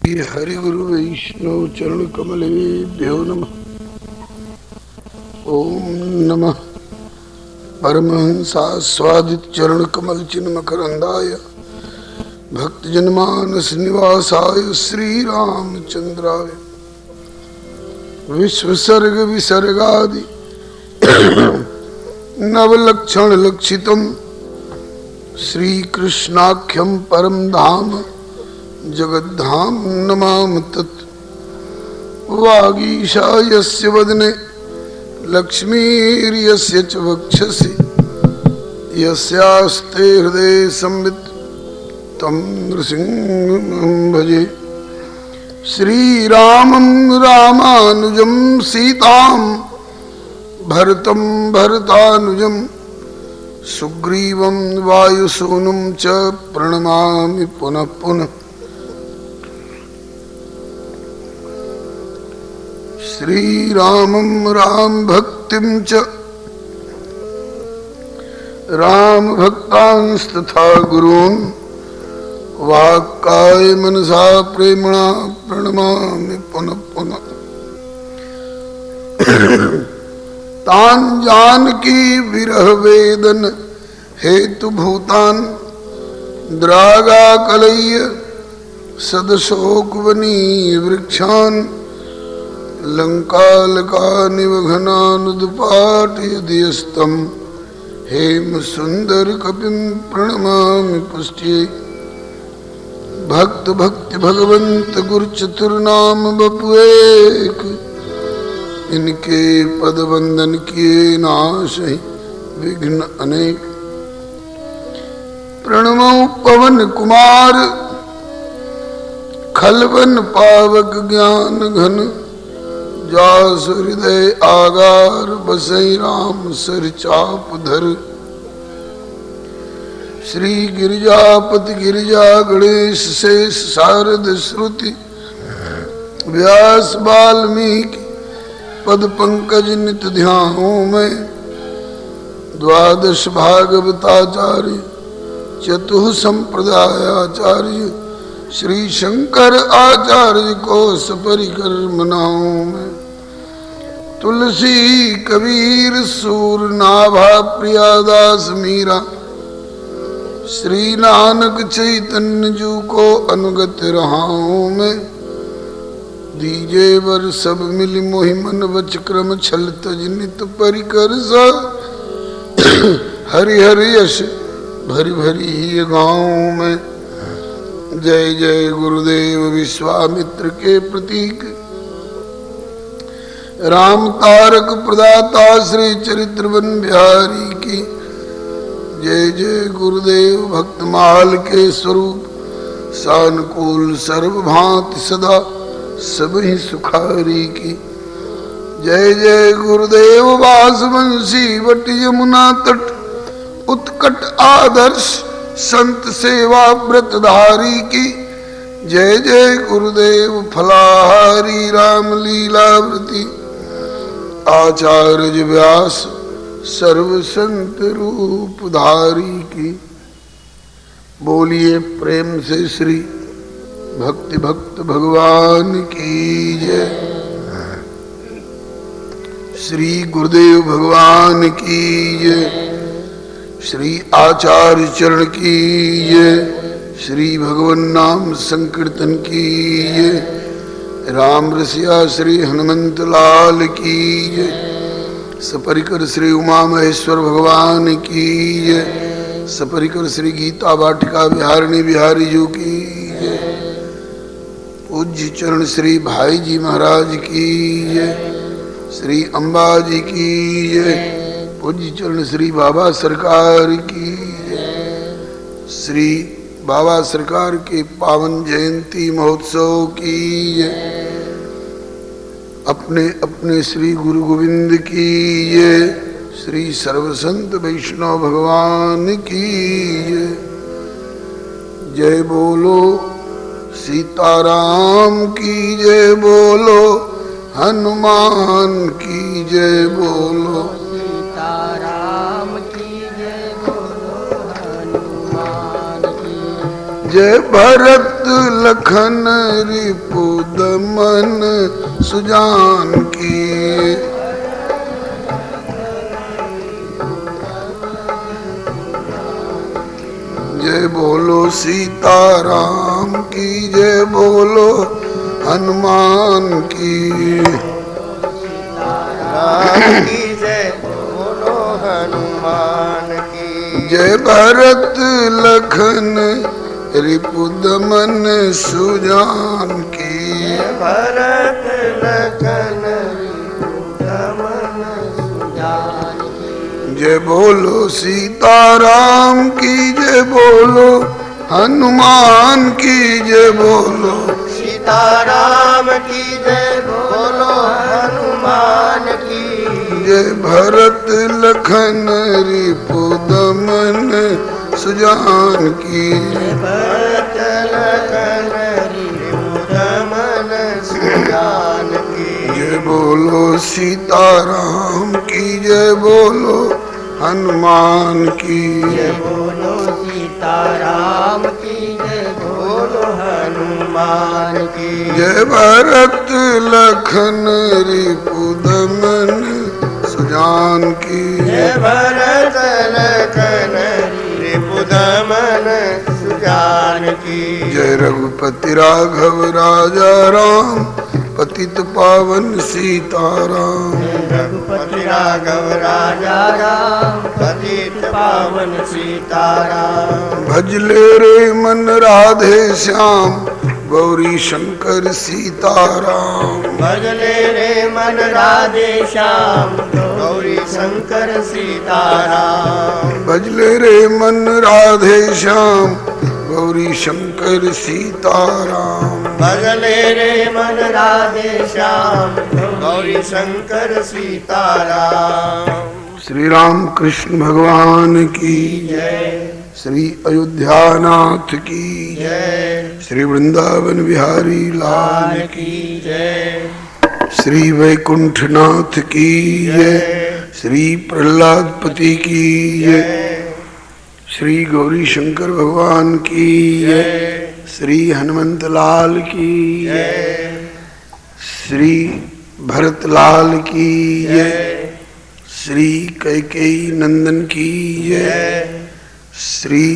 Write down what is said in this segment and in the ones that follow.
हरि गुरु वैष्णव चरण कमलेभ्यो नमः। ओम नमः परमहंसास्वादित चरण कमल चिन्ह मकरंदाय भक्त जनमानस निवासाय श्री रामचंद्राय विश्वसर्ग विसर्गादि नवलक्षण लक्षितम श्री कृष्णाख्यम परम धाम जगद्धाम नमामि तत्। वागीशा यस्य वदने लक्ष्मीर्यस्य च वक्षसि यस्यास्ते हृदये संवित् तं नृसिंहं भजे। श्रीरामं रामानुजं सीतां भरतं भरतानुजं सुग्रीवं वायुसूनुं च प्रणमामि पुनः पुनः। श्रीरामं राम भक्तिं च राम भक्तांस्तथा गुरून् वाक्काय मनसा प्रेमणा प्रणमामि पुनः पुनः। तान् जानकी विरह वेदन हेतु भूतान द्रागाकलय्य सदशोकवनी वृक्षान् लंकालकानिवघनानुदुपाटयदियस्तं हेम सुंदर कपिं प्रणमामि पुष्ट्ये। भक्त भक्ति भगवंत गुरु चतुर्नाम बपुएक इनके पद वंदन किए नाशहि विघ्न अनेक। प्रणमो पवन कुमार खलवन पावक ज्ञान घन जासु हृदय आगार बसई राम सर चाप धर। श्री गिरिजापति गिरिजा गणेश शेष शारद श्रुति व्यास वाल्मीकि पद पंकज नित ध्यानों में। द्वादश भागवताचार्य चतुः संप्रदायाचार्य श्री शंकर आचार्य को सपरिकर मनाओं में। तुलसी कबीर सूर नाभा प्रियादास मीरा श्री नानक चैतन्य जू को अनुगत रहाऊं में। दीजे वर सब मिल मोहि मन वच क्रम छल तज नित परिकर सा हरि हरि यश भरी भरी गाँव में। जय जय गुरुदेव विश्वामित्र के प्रतीक राम तारक प्रदाता श्री चरित्रवन बिहारी की जय जय। गुरुदेव भक्तमाल के स्वरूप सानुकूल सर्वभांति सदा सब ही सुखारी की जय जय। गुरुदेव वासवंशी वट यमुना तट उत्कट आदर्श संत सेवा व्रतधारी की जय जय। गुरुदेव फलाहारी राम लीलावृति आचार्य व्यास सर्व संत रूपधारी की। बोलिए प्रेम से श्री भक्ति भक्त भगवान की जय। श्री गुरुदेव भगवान की जय। श्री आचार्य चरण की जय। श्री भगवान नाम संकीर्तन की जय। राम रसिया श्री हनुमंत लाल की जय। सपरिकर श्री उमा महेश्वर भगवान की जय। सपरिकर श्री गीता वाटिका बिहारिणी बिहारी जी की जय। पूज्य चरण श्री भाई जी महाराज की जय। श्री अम्बा जी की जय। पूज्य चरण श्री बाबा सरकार की जय। श्री बाबा सरकार के पावन जयंती महोत्सव की जय। अपने अपने श्री गुरु गोविंद की जय। श्री सर्वसंत वैष्णव भगवान की जय। जय बोलो सीताराम की जय। बोलो हनुमान की जय। बोलो सीताराम की जय। बोलो हनुमान की जय भरत लखन रिपुदमन सुजान की। जय बोलो सीताराम की, जय बोलो हनुमान की। सीताराम की जय बोलो हनुमान की। जय भरत लखन रिपुदमन सुजान की। जय भरत लखन रिपुदमन सुजान की। जय बोलो सीताराम की, जय बोलो हनुमान की। जय बोलो सीताराम की जय बोलो हनुमान की। जय भरत लखन रिपुदमन सुजान की। जय भरत लखन रिपुदमन सुजान की। जय बोलो सीताराम की, जय बोलो हनुमान की। जय बोलो सीताराम की जय बोलो हनुमान की। जय भरत लखन रिपुदमन सुजान की। जय भरत लखन रिपुदमन सुजान की। जय रघुपति राघव राजा राम, पतित पावन सीताराम। रघुपति राघव राजा राम, पतित पावन सीताराम। भजले रे मन राधे श्याम, गौरी शंकर सीताराम। भजले रे मन राधे श्याम, गौरी शंकर सीताराम। भजले रे मन राधे श्याम, गौरी शंकर सीताराम। भजले रे मन राधे श्याम, गौरी शंकर सीताराम। श्री राम कृष्ण भगवान की जय, श्री अयोध्यानाथ की जय, श्री वृंदावन बिहारी लाल की जय, श्री वैकुंठनाथ की जय, श्री प्रहलादपति की जय, श्री गौरी शंकर भगवान की जय, श्री हनुमंत लाल की जय, श्री भरत लाल की जय, श्री कैकेयी नंदन की जय, श्री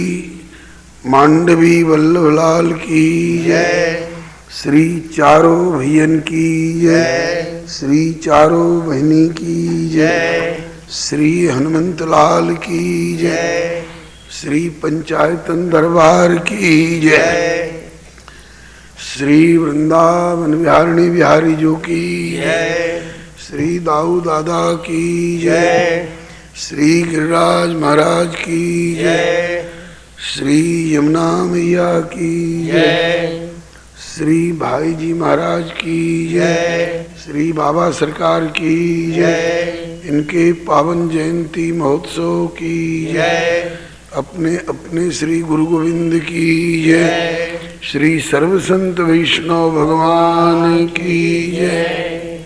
मांडवी वल्लभलाल की जय, श्री चारों भैयन की जय, श्री चारों बहनी की जय, श्री हनुमंत लाल की जय, श्री पंचायतन दरबार की जय, श्री वृंदावन बिहारिणी बिहारी जो की जय, श्री दाऊ दादा की जय, श्री गिरिराज महाराज की जय, श्री यमुना मैया की जय, श्री भाई जी महाराज की जय, श्री बाबा सरकार की जय, इनके पावन जयंती महोत्सव की जय, अपने अपने श्री गुरु गोविंद की जय, श्री सर्व संत वैष्णव भगवान की जय।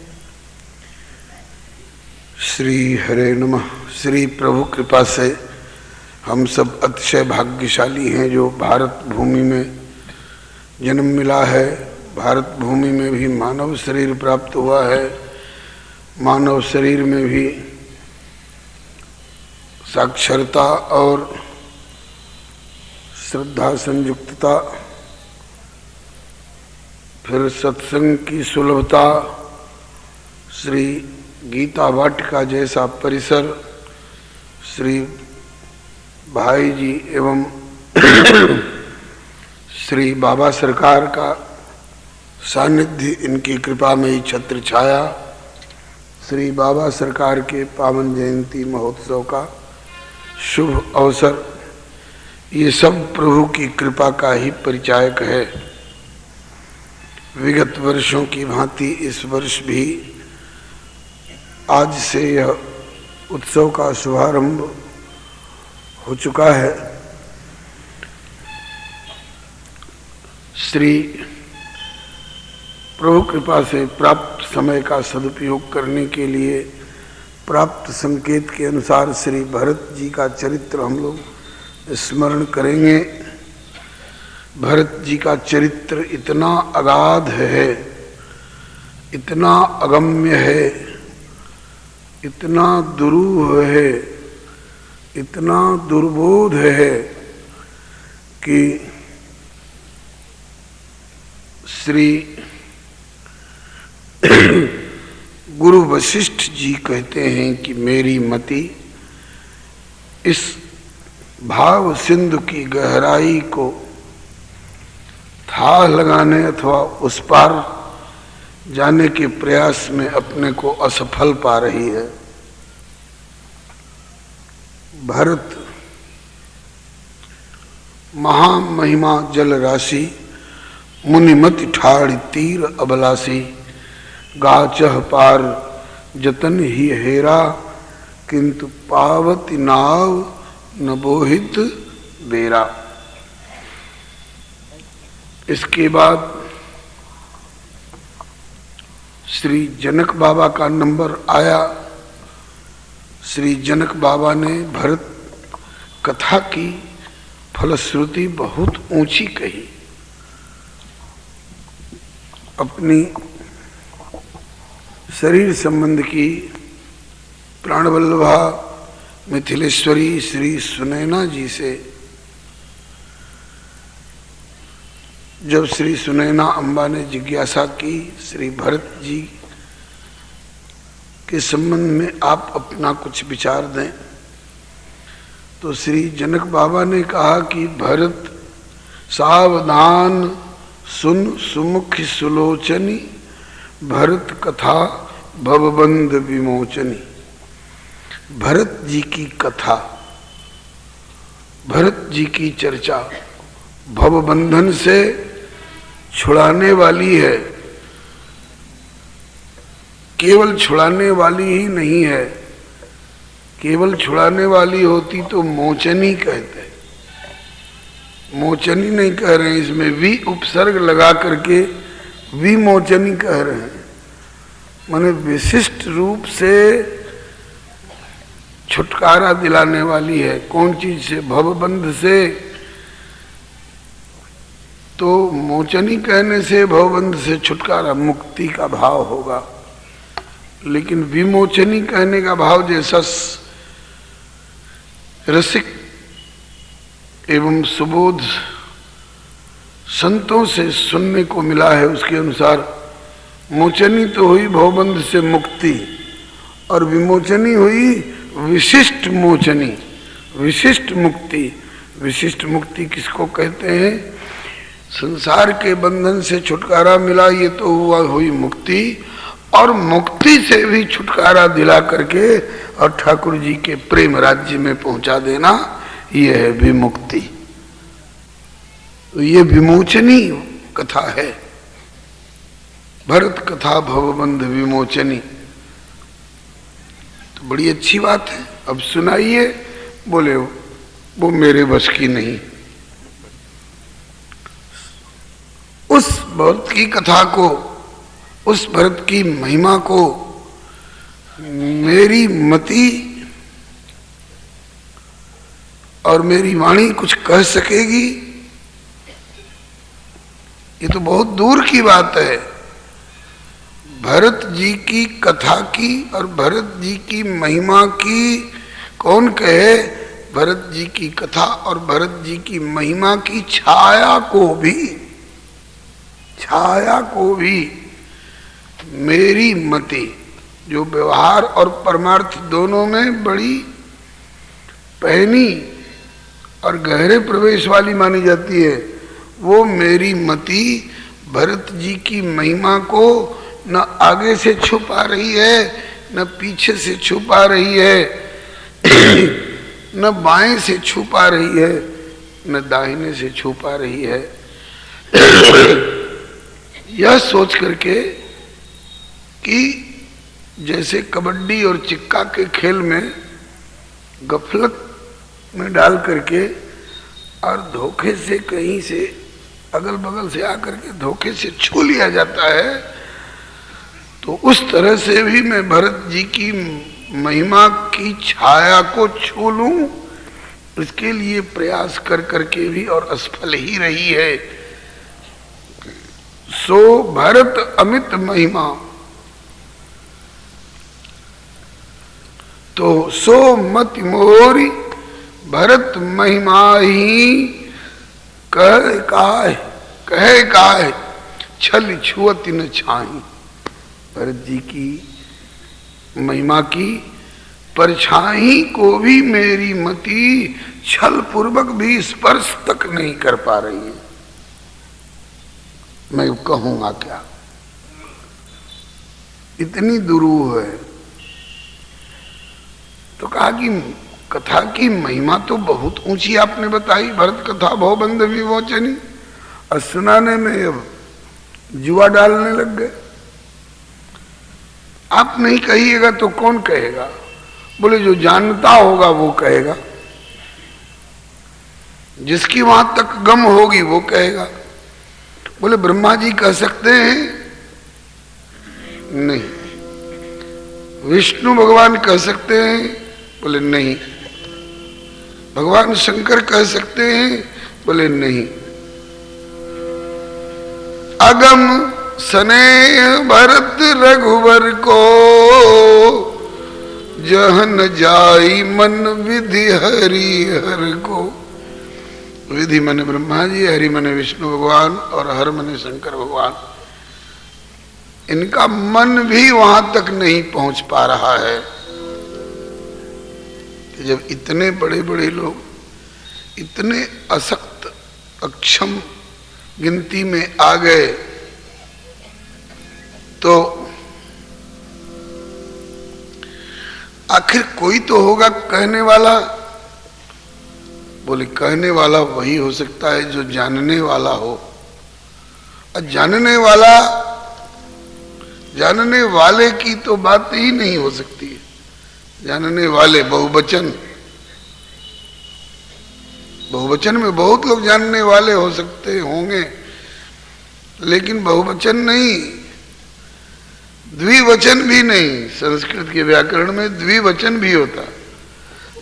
श्री हरे नमः। श्री प्रभु कृपा से हम सब अतिशय भाग्यशाली हैं जो भारत भूमि में जन्म मिला है। भारत भूमि में भी मानव शरीर प्राप्त हुआ है। मानव शरीर में भी साक्षरता और श्रद्धा संयुक्तता, फिर सत्संग की सुलभता, श्री गीता वाटिका जैसा परिसर, श्री भाई जी एवं श्री बाबा सरकार का सानिध्य, इनकी कृपा में ही छत्र छाया। श्री बाबा सरकार के पावन जयंती महोत्सव का शुभ अवसर, ये सब प्रभु की कृपा का ही परिचायक है। विगत वर्षों की भांति इस वर्ष भी आज से यह उत्सव का शुभारंभ हो चुका है। श्री प्रभु कृपा से प्राप्त समय का सदुपयोग करने के लिए प्राप्त संकेत के अनुसार श्री भरत जी का चरित्र हम लोग स्मरण करेंगे। भरत जी का चरित्र इतना अगाध है, इतना अगम्य है, इतना दुरूह है, इतना दुर्बोध है कि श्री गुरु वशिष्ठ जी कहते हैं कि मेरी मति इस भाव सिंधु की गहराई को था लगाने अथवा उस पार जाने के प्रयास में अपने को असफल पा रही है। भरत महामहिमा जल राशि, मुनिमति ठाड़ तीर अबलासी, गाचह पार जतन ही हेरा, किंतु पावती नाव न बोहित बेरा। इसके बाद श्री जनक बाबा का नंबर आया। श्री जनक बाबा ने भरत कथा की फलश्रुति बहुत ऊंची कही। अपनी शरीर संबंध की प्राणवल्लभा मिथिलेश्वरी श्री सुनैना जी से जब श्री सुनैना अम्बा ने जिज्ञासा की श्री भरत जी के संबंध में आप अपना कुछ विचार दें, तो श्री जनक बाबा ने कहा कि भरत सावधान सुन सुमुख सुलोचनी, भरत कथा भवबंध विमोचनी। भरत जी की कथा, भरत जी की चर्चा भवबंधन से छुड़ाने वाली है। केवल छुड़ाने वाली ही नहीं है, केवल छुड़ाने वाली होती तो मोचनी कहते, मोचनी नहीं कह रहे हैं, इसमें वी उपसर्ग लगा करके विमोचनी कह रहे हैं। माने विशिष्ट रूप से छुटकारा दिलाने वाली है। कौन चीज से? भवबंध से। तो मोचनी कहने से भवबंध से छुटकारा, मुक्ति का भाव होगा। लेकिन विमोचनी कहने का भाव जैसा रसिक एवं सुबोध संतों से सुनने को मिला है, उसके अनुसार मोचनी तो हुई भवबंध से मुक्ति, और विमोचनी हुई विशिष्ट मोचनी, विशिष्ट मुक्ति। विशिष्ट मुक्ति किसको कहते हैं? संसार के बंधन से छुटकारा मिला, ये तो हुई मुक्ति, और मुक्ति से भी छुटकारा दिला करके और ठाकुर जी के प्रेम राज्य में पहुंचा देना, ये है विमुक्ति। तो ये विमोचनी कथा है, भरत कथा भवबंध विमोचनी। तो बड़ी अच्छी बात है। अब सुनाइए। बोले वो मेरे बस की नहीं। उस भरत की कथा को, उस भरत की महिमा को मेरी मति और मेरी वाणी कुछ कह सकेगी? ये तो बहुत दूर की बात है। भरत जी की कथा की और भरत जी की महिमा की कौन कहे? भरत जी की कथा और भरत जी की महिमा की छाया को भी, छाया को भी मेरी मति, जो व्यवहार और परमार्थ दोनों में बड़ी पहनी और गहरे प्रवेश वाली मानी जाती है, वो मेरी मति भरत जी की महिमा को न आगे से छुपा रही है, न पीछे से छुपा रही है, न बाएं से छुपा रही है, न दाहिने से छुपा रही है। यह सोच करके कि जैसे कबड्डी और चिक्का के खेल में गफलत में डाल करके और धोखे से कहीं से अगल बगल से आकर के धोखे से छू लिया जाता है, तो उस तरह से भी मैं भरत जी की महिमा की छाया को छू लूं, इसके लिए प्रयास कर करके भी और असफल ही रही है। सो भरत अमित महिमा, तो सो मत मोरी भरत महिमा ही कहे काय छल छुअत न छाई। भरत जी की महिमा की परछाई को भी मेरी मति छल पूर्वक भी स्पर्श तक नहीं कर पा रही है। मैं कहूंगा क्या, इतनी दुरूह है। तो कहा कि कथा की महिमा तो बहुत ऊंची आपने बताई, भरत कथा भवबंध विमोचनी, और सुनाने में अब जुआ डालने लग गए। आप नहीं कहिएगा तो कौन कहेगा? बोले जो जानता होगा वो कहेगा, जिसकी वहां तक गम होगी वो कहेगा। बोले ब्रह्मा जी कह सकते हैं? नहीं। विष्णु भगवान कह सकते हैं? बोले नहीं। भगवान शंकर कह सकते हैं? बोले नहीं। अगम स्नेह भरत रघुवर को जहन जाई मन विधि हरि हर को। विधि मने ब्रह्मा जी, हरि मने विष्णु भगवान और हर मने शंकर भगवान। इनका मन भी वहां तक नहीं पहुंच पा रहा है कि जब इतने बड़े बड़े लोग इतने असक्त अक्षम गिनती में आ गए तो आखिर कोई तो होगा कहने वाला। बोले कहने वाला वही हो सकता है जो जानने वाला हो, और जानने वाले की तो बात ही नहीं हो सकती है। जानने वाले बहुवचन में बहुत लोग जानने वाले हो सकते होंगे, लेकिन बहुवचन नहीं, द्विवचन भी नहीं। संस्कृत के व्याकरण में द्विवचन भी होता,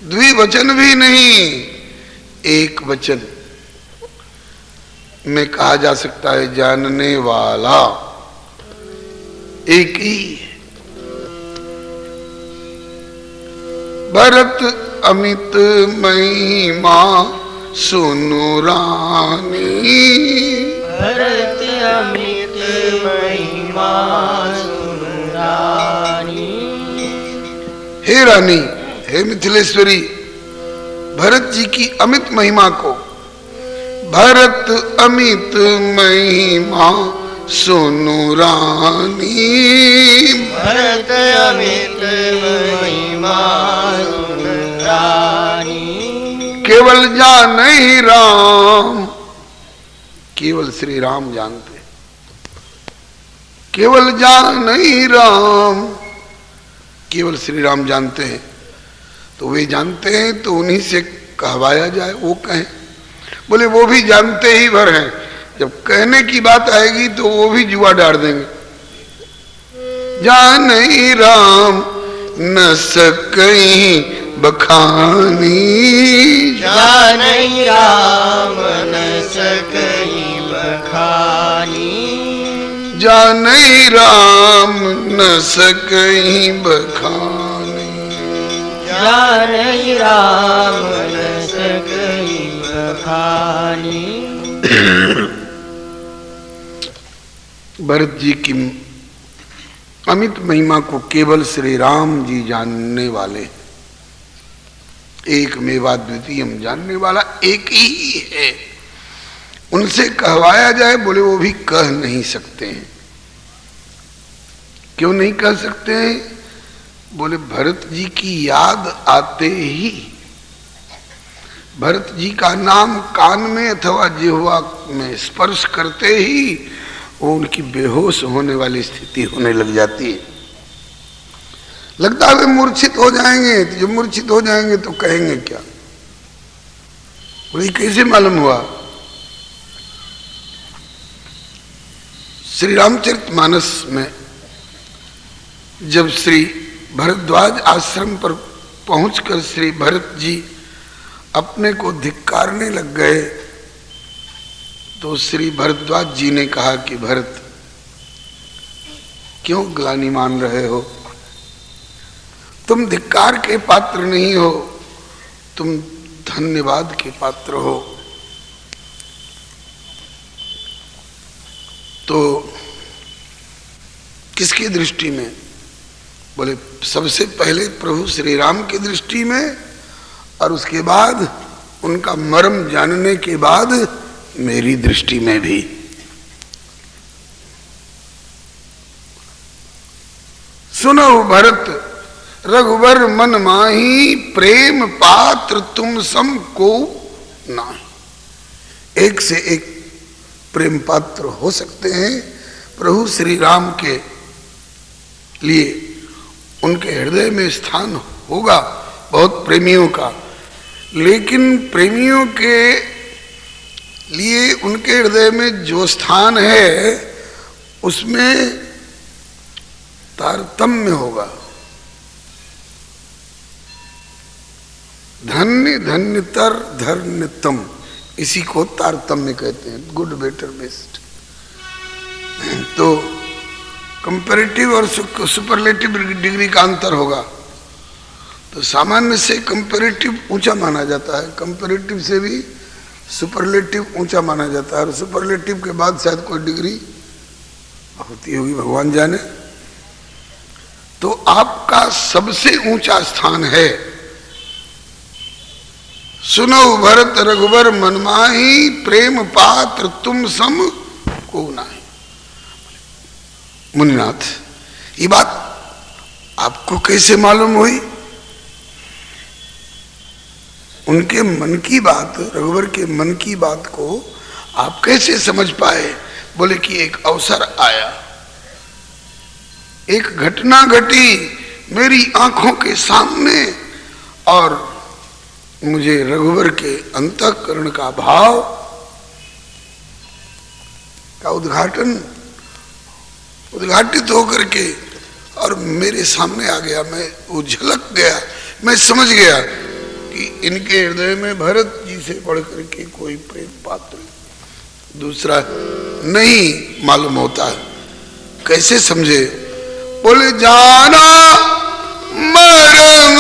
द्विवचन भी नहीं, एक वचन में कहा जा सकता है जानने वाला, एक ही। भरत अमित महिमा सुनु रानी, भरत अमित महिमा सुनु रानी। हे रानी, हे मिथिलेश्वरी, भरत जी की अमित महिमा को, भरत अमित महिमा सुनु रानी, भरत अमित महिमा सुनु रानी। केवल जान ही राम, केवल श्री राम जानते, केवल जान ही राम, केवल श्री राम जानते हैं। तो वे जानते हैं तो उन्हीं से कहवाया जाए, वो कहें। बोले वो भी जानते ही भर हैं, जब कहने की बात आएगी तो वो भी जुआ डाल देंगे। जान ही राम न सकई बखानी, जान ही राम न सकई बखानी, जान ही राम न सकई बखानी, जान ही राम न सकई बखानी। भरत जी की अमित महिमा को केवल श्री राम जी जानने वाले, एक मेवा द्वितीयम, जानने वाला एक ही है। उनसे कहवाया जाए, बोले वो भी कह नहीं सकते हैं। क्यों नहीं कह सकते हैं? बोले भरत जी की याद आते ही, भरत जी का नाम कान में अथवा जिह्वा में स्पर्श करते ही वो उनकी बेहोश होने वाली स्थिति होने लग जाती है। लगता है वे मूर्छित हो जाएंगे। तो जब मूर्छित हो जाएंगे तो कहेंगे क्या? बोले कैसे मालूम हुआ? श्री रामचरितमानस में जब श्री भरद्वाज आश्रम पर पहुंचकर श्री भरत जी अपने को धिक्कारने लग गए तो श्री भरद्वाज जी ने कहा कि भरत, क्यों ग्लानि मान रहे हो? तुम धिक्कार के पात्र नहीं हो, तुम धन्यवाद के पात्र हो। तो किसकी दृष्टि में? बोले सबसे पहले प्रभु श्री राम की दृष्टि में, और उसके बाद उनका मर्म जानने के बाद मेरी दृष्टि में भी। सुनो भरत, रघुवर मन माही, प्रेम पात्र तुम सम को नाही। एक से एक प्रेम पात्र हो सकते हैं प्रभु श्री राम के लिए, उनके हृदय में स्थान होगा बहुत प्रेमियों का, लेकिन प्रेमियों के लिए उनके हृदय में जो स्थान है उसमें तारतम्य होगा। धन्य धन्यतर धन्यतम, इसी को तारतम्य कहते हैं, गुड बेटर बेस्ट। तो कंपैरेटिव और सुपरलेटिव डिग्री का अंतर होगा। तो सामान्य से कंपैरेटिव ऊंचा माना जाता है, कंपैरेटिव से भी सुपरलेटिव ऊंचा माना जाता है, और सुपरलेटिव के बाद शायद कोई डिग्री होती होगी, भगवान जाने। तो आपका सबसे ऊंचा स्थान है। सुनो भरत रघुवर मनमाही, प्रेम पात्र तुम सम को नाही। मुनिनाथ, ये बात आपको कैसे मालूम हुई? उनके मन की बात, रघुवर के मन की बात को आप कैसे समझ पाए? बोले कि एक अवसर आया, एक घटना घटी मेरी आंखों के सामने, और मुझे रघुवर के अंतःकरण का भाव का उद्घाटित होकर के और मेरे सामने आ गया। मैं वो झलक गया, मैं समझ गया कि इनके हृदय में भरत जी से बढ़ करके कोई प्रेम पात्र दूसरा नहीं मालूम होता है। कैसे समझे? बोले जाना मरम,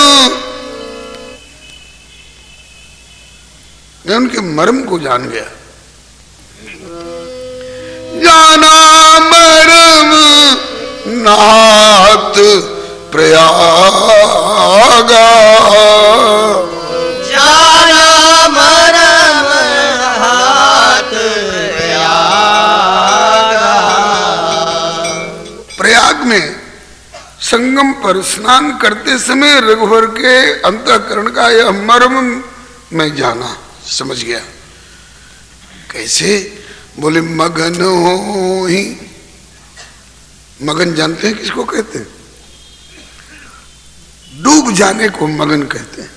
मैं उनके मर्म को जान गया। जाना मरम नाथ प्रयागा, जाना मरम नाथ प्रयागा। प्रयाग में संगम पर स्नान करते समय रघुवर के अंतःकरण का यह मर्म मैं जाना, समझ गया। कैसे? बोले मगन हो ही। मगन जानते हैं किसको कहते हैं? डूब जाने को मगन कहते हैं।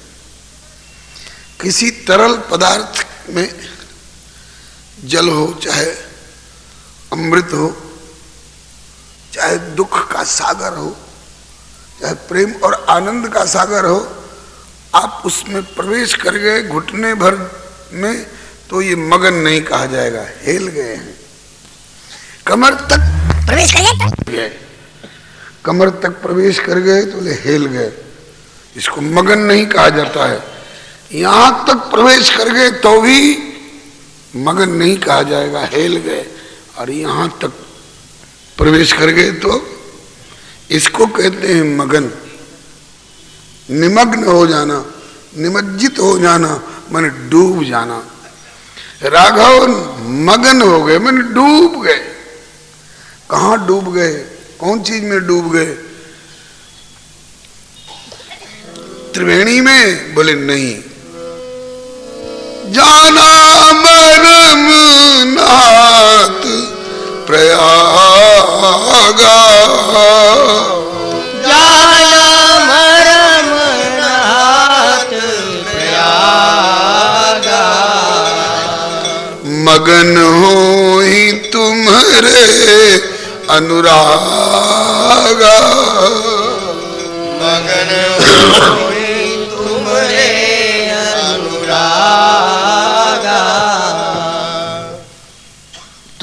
किसी तरल पदार्थ में, जल हो चाहे अमृत हो, चाहे दुख का सागर हो, चाहे प्रेम और आनंद का सागर हो, आप उसमें प्रवेश कर गए घुटने भर में, तो ये मगन नहीं कहा जाएगा, हेल गए हैं। कमर तक प्रवेश कर गए, कमर तक प्रवेश कर गए तो हेल गए, इसको मगन नहीं कहा जाता है। यहां तक प्रवेश कर गए तो भी मगन नहीं कहा जाएगा, हेल गए। और यहां तक प्रवेश कर गए तो इसको कहते हैं मगन। निमग्न हो जाना, निमज्जित हो जाना, माने डूब जाना। राघव मगन हो गए, माने डूब गए। कहां डूब गए? कौन चीज में डूब गए? त्रिवेणी में? बोले नहीं। जाना मरम नाथ प्रयागा, जाना मरम नाथ प्रयागा। मगन हो ही तुम्हारे अनुरागा, मगन होई तुम्हारे अनुरागा।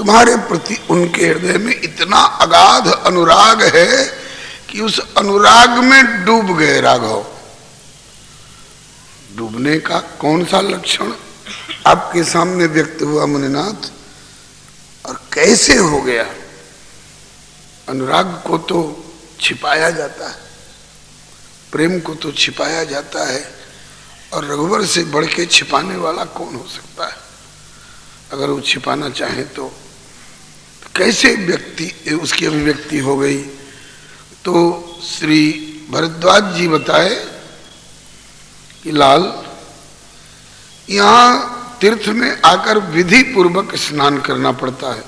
तुम्हारे प्रति उनके हृदय में इतना अगाध अनुराग है कि उस अनुराग में डूब गए राघव। डूबने का कौन सा लक्षण आपके सामने व्यक्त हुआ मुनिनाथ, और कैसे हो गया? अनुराग को तो छिपाया जाता है, प्रेम को तो छिपाया जाता है, और रघुवर से बढ़ के छिपाने वाला कौन हो सकता है? अगर वो छिपाना चाहे तो कैसे व्यक्ति उसकी अभिव्यक्ति हो गई? तो श्री भरद्वाज जी बताए कि लाल, यहां तीर्थ में आकर विधि पूर्वक स्नान करना पड़ता है।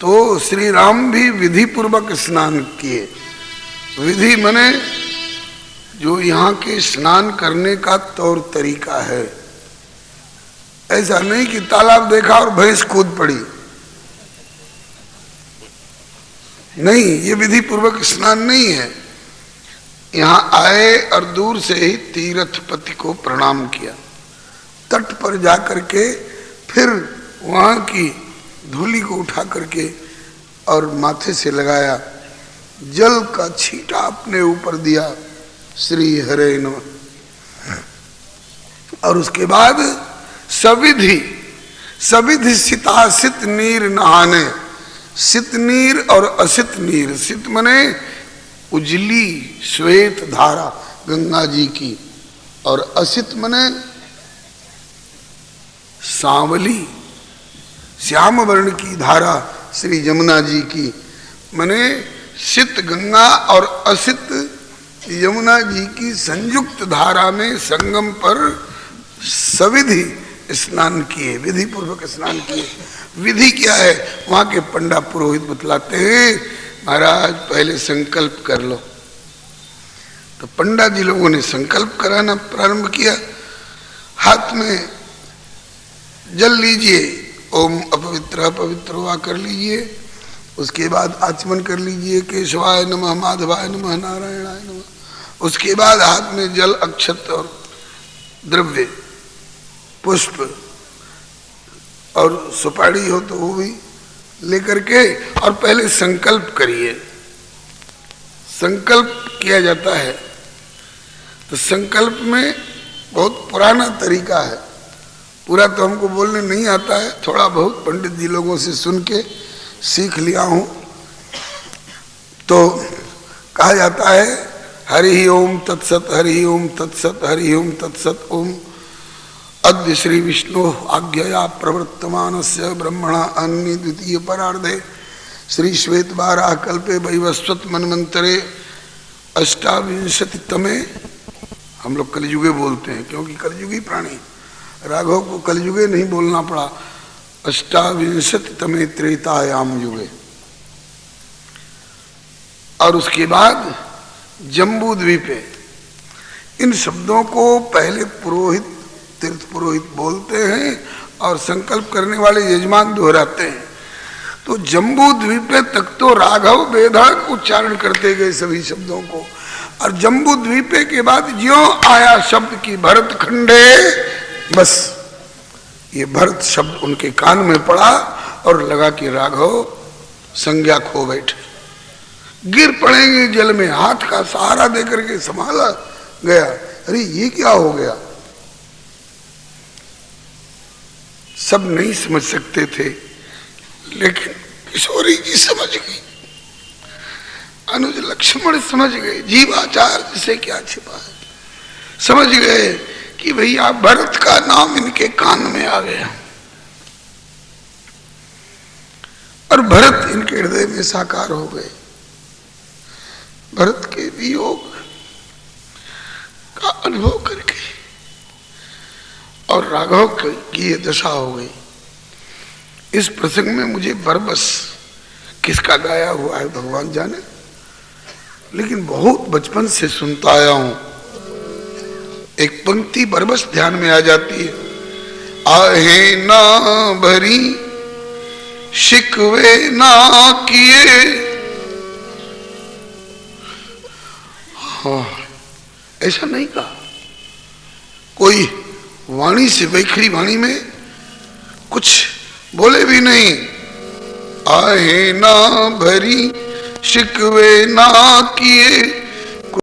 तो श्री राम भी विधि पूर्वक स्नान किए। विधि माने जो यहाँ के स्नान करने का तौर तरीका है। ऐसा नहीं कि तालाब देखा और भैंस कूद पड़ी, नहीं, ये विधि पूर्वक स्नान नहीं है। यहाँ आए और दूर से ही तीर्थपति को प्रणाम किया, तट पर जाकर के फिर वहाँ की धूली को उठा करके और माथे से लगाया, जल का छींटा अपने ऊपर दिया, श्री हरे नमः। और उसके बाद सविधि सितासित नीर नहाने। सित नीर और असित नीर, सित मने उजली श्वेत धारा गंगा जी की, और असित मने सांवली श्याम वर्ण की धारा श्री जमुना जी की। मने सित गंगा और असित यमुना जी की संयुक्त धारा में संगम पर सविधि स्नान किए, विधि पूर्वक स्नान किए। विधि क्या है? वहां के पंडा पुरोहित बतलाते हैं, महाराज पहले संकल्प कर लो। तो पंडा जी लोगों ने संकल्प कराना प्रारंभ किया। हाथ में जल लीजिए, ओम अपवित्र अपवित्र हुआ कर लीजिए। उसके बाद आचमन कर लीजिए, केशवाय नमः, माधवाय नमः, नारायणाय नमः। उसके बाद हाथ में जल, अक्षत और द्रव्य, पुष्प और सुपारी हो तो वो भी लेकर के, और पहले संकल्प करिए। संकल्प किया जाता है। तो संकल्प में बहुत पुराना तरीका है, पूरा तो हमको बोलने नहीं आता है, थोड़ा बहुत पंडित जी लोगों से सुन के सीख लिया हूं। तो कहा जाता है, हरि ओम तत्सत, हरि ओम तत्सत, हरि ओम तत्सत। ओम अद्य श्री विष्णु आज्ञया प्रवर्तमानस्य ब्रह्मणा अन्य द्वितीय परार्धे श्री श्वेतवाराह कल्पे वैवस्वत मन्वंतरे अष्टाविंशतितमे, हम लोग कलयुगे बोलते हैं क्योंकि कलयुगी प्राणी, राघव को कलयुगे नहीं बोलना पड़ा, अष्टाविंशतितमे त्रेतायाम युगे। और उसके बाद जम्बू द्वीपे, इन शब्दों को पहले पुरोहित, तीर्थ पुरोहित बोलते हैं और संकल्प करने वाले यजमान दोहराते हैं। तो जम्बू द्वीपे तक तो राघव बेधड़क उच्चारण करते गए सभी शब्दों को, और जम्बू द्वीपे के बाद ज्यों आया शब्द की भरत खंडे, बस ये भरत शब्द उनके कान में पड़ा और लगा कि राघव संज्ञा खो बैठे, गिर पड़ेंगे जल में। हाथ का सहारा देकर के संभाला गया, अरे ये क्या हो गया? सब नहीं समझ सकते थे, लेकिन किशोरी जी समझ गई, अनुज लक्ष्मण समझ गए, जीवाचार्य से क्या छिपा है, समझ गए कि भैया भरत का नाम इनके कान में आ गया, और भरत इनके हृदय में साकार हो गए। भरत के वियोग का अनुभव करके और राघव की ये दशा हो गई। इस प्रसंग में मुझे बरबस किसका गाया हुआ है भगवान जाने, लेकिन बहुत बचपन से सुनता आया हूं। एक पंक्ति बरबस ध्यान में आ जाती है, आहे ना भरी शिकवे ना किए। हाँ, ऐसा नहीं कहा, कोई वाणी से, वैखरी वाणी में कुछ बोले भी नहीं, आहे ना भरी शिकवे ना किए,